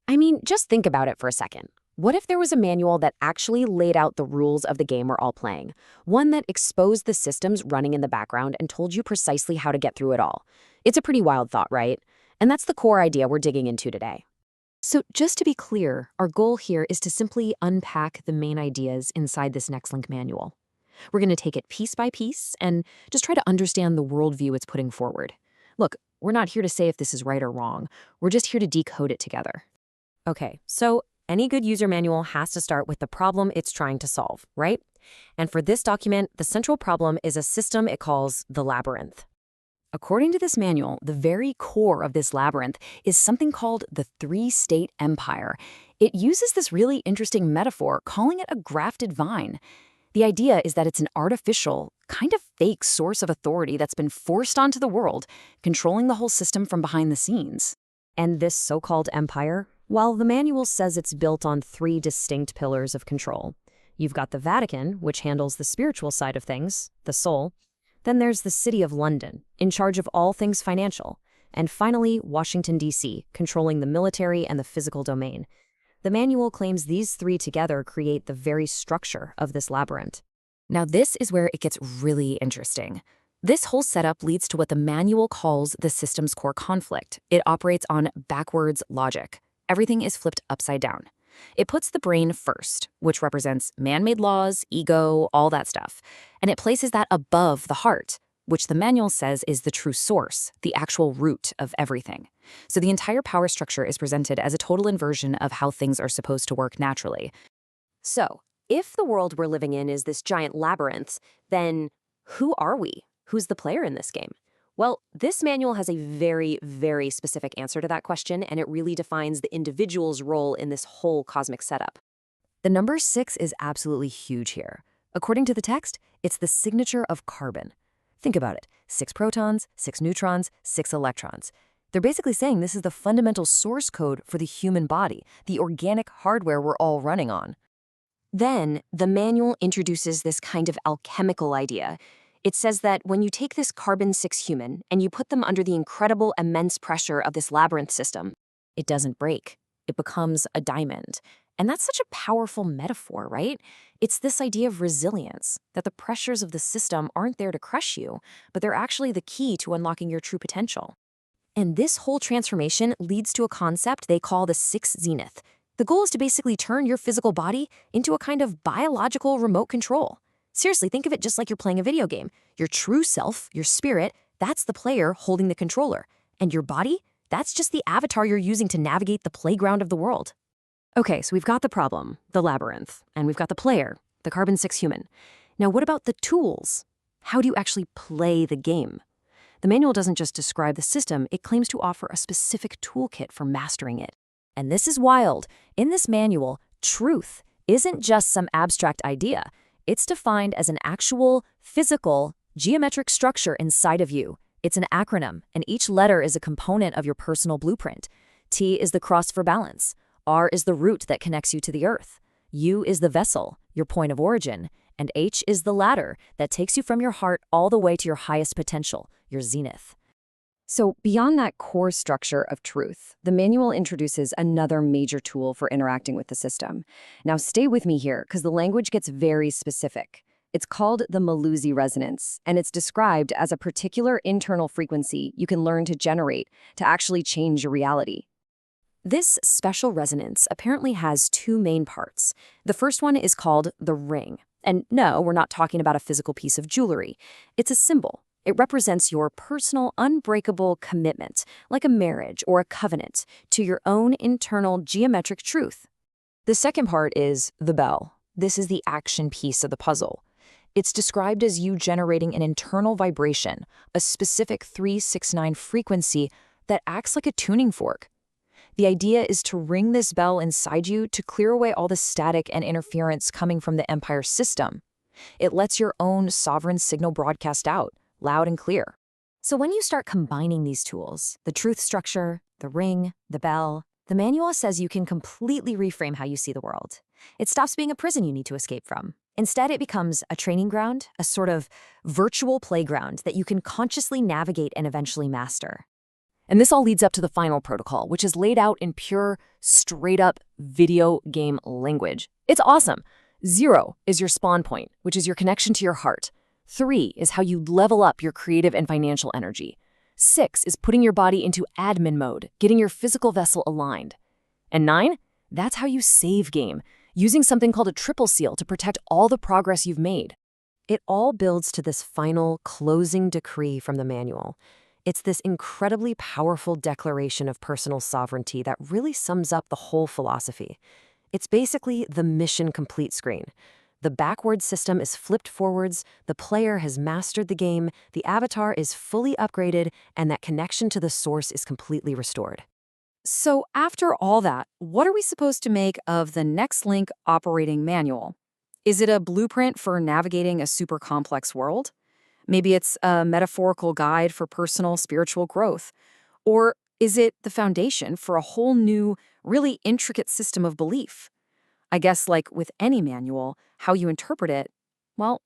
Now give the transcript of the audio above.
I mean, just think about it for a second. What if there was a manual that actually laid out the rules of the game we're all playing? One that exposed the systems running in the background and told you precisely how to get through it all. It's a pretty wild thought, right? And that's the core idea we're digging into today. So just to be clear, our goal here is to simply unpack the main ideas inside this NexLink manual. We're going to take it piece by piece and just try to understand the worldview it's putting forward. Look, we're not here to say if this is right or wrong. We're just here to decode it together. Okay, so any good user manual has to start with the problem it's trying to solve, right? And for this document, the central problem is a system it calls the Labyrinth. According to this manual, the very core of this labyrinth is something called the three-state empire. It uses this really interesting metaphor, calling it a grafted vine. The idea is that it's an artificial, kind of fake source of authority that's been forced onto the world, controlling the whole system from behind the scenes. And this so-called empire, well, the manual says it's built on three distinct pillars of control. You've got the Vatican, which handles the spiritual side of things, the soul. Then there's the City of London, in charge of all things financial. And finally, Washington, D.C., controlling the military and the physical domain. The manual claims these three together create the very structure of this labyrinth. Now, this is where it gets really interesting. This whole setup leads to what the manual calls the system's core conflict. It operates on backwards logic. Everything is flipped upside down. It puts the brain first, which represents man-made laws, ego, all that stuff. And it places that above the heart, which the manual says is the true source, the actual root of everything. So the entire power structure is presented as a total inversion of how things are supposed to work naturally. So, if the world we're living in is this giant labyrinth, then who are we? Who's the player in this game? Well, this manual has a very, very specific answer to that question, and it really defines the individual's role in this whole cosmic setup. The number 6 is absolutely huge here. According to the text, it's the signature of carbon. Think about it. 6 protons, 6 neutrons, 6 electrons. They're basically saying this is the fundamental source code for the human body, the organic hardware we're all running on. Then, the manual introduces this kind of alchemical idea. It says that when you take this carbon-6 human and you put them under the incredible, immense pressure of this labyrinth system, it doesn't break. It becomes a diamond. And that's such a powerful metaphor, right? It's this idea of resilience, that the pressures of the system aren't there to crush you, but they're actually the key to unlocking your true potential. And this whole transformation leads to a concept they call the 6 Zenith. The goal is to basically turn your physical body into a kind of biological remote control. Seriously, think of it just like you're playing a video game. Your true self, your spirit, that's the player holding the controller. And your body, that's just the avatar you're using to navigate the playground of the world. Okay, so we've got the problem, the labyrinth, and we've got the player, the carbon-6 human. Now, what about the tools? How do you actually play the game? The manual doesn't just describe the system, it claims to offer a specific toolkit for mastering it. And this is wild. In this manual, truth isn't just some abstract idea. It's defined as an actual, physical, geometric structure inside of you. It's an acronym, and each letter is a component of your personal blueprint. T is the cross for balance. R is the root that connects you to the earth. U is the vessel, your point of origin. And H is the ladder that takes you from your heart all the way to your highest potential, your zenith. So beyond that core structure of truth, the manual introduces another major tool for interacting with the system. Now stay with me here, because the language gets very specific. It's called the Maluzzi resonance, and it's described as a particular internal frequency you can learn to generate to actually change your reality. This special resonance apparently has two main parts. The first one is called the ring. And no, we're not talking about a physical piece of jewelry. It's a symbol. It represents your personal, unbreakable commitment, like a marriage or a covenant, to your own internal geometric truth. The second part is the bell. This is the action piece of the puzzle. It's described as you generating an internal vibration, a specific 369 frequency that acts like a tuning fork. The idea is to ring this bell inside you to clear away all the static and interference coming from the Empire system. It lets your own sovereign signal broadcast out, loud and clear. So when you start combining these tools, the truth structure, the ring, the bell, the manual says you can completely reframe how you see the world. It stops being a prison you need to escape from. Instead, it becomes a training ground, a sort of virtual playground that you can consciously navigate and eventually master. And this all leads up to the final protocol, which is laid out in pure, straight-up video game language. It's awesome. 0 is your spawn point, which is your connection to your heart. 3 is how you level up your creative and financial energy. 6 is putting your body into admin mode, getting your physical vessel aligned. And 9, that's how you save game, using something called a triple seal to protect all the progress you've made. It all builds to this final closing decree from the manual. It's this incredibly powerful declaration of personal sovereignty that really sums up the whole philosophy. It's basically the mission complete screen. The backwards system is flipped forwards, the player has mastered the game, the avatar is fully upgraded, and that connection to the source is completely restored. So after all that, what are we supposed to make of the NexLink Operating Manual? Is it a blueprint for navigating a super complex world? Maybe it's a metaphorical guide for personal spiritual growth. Or is it the foundation for a whole new, really intricate system of belief? I guess like with any manual, how you interpret it, well,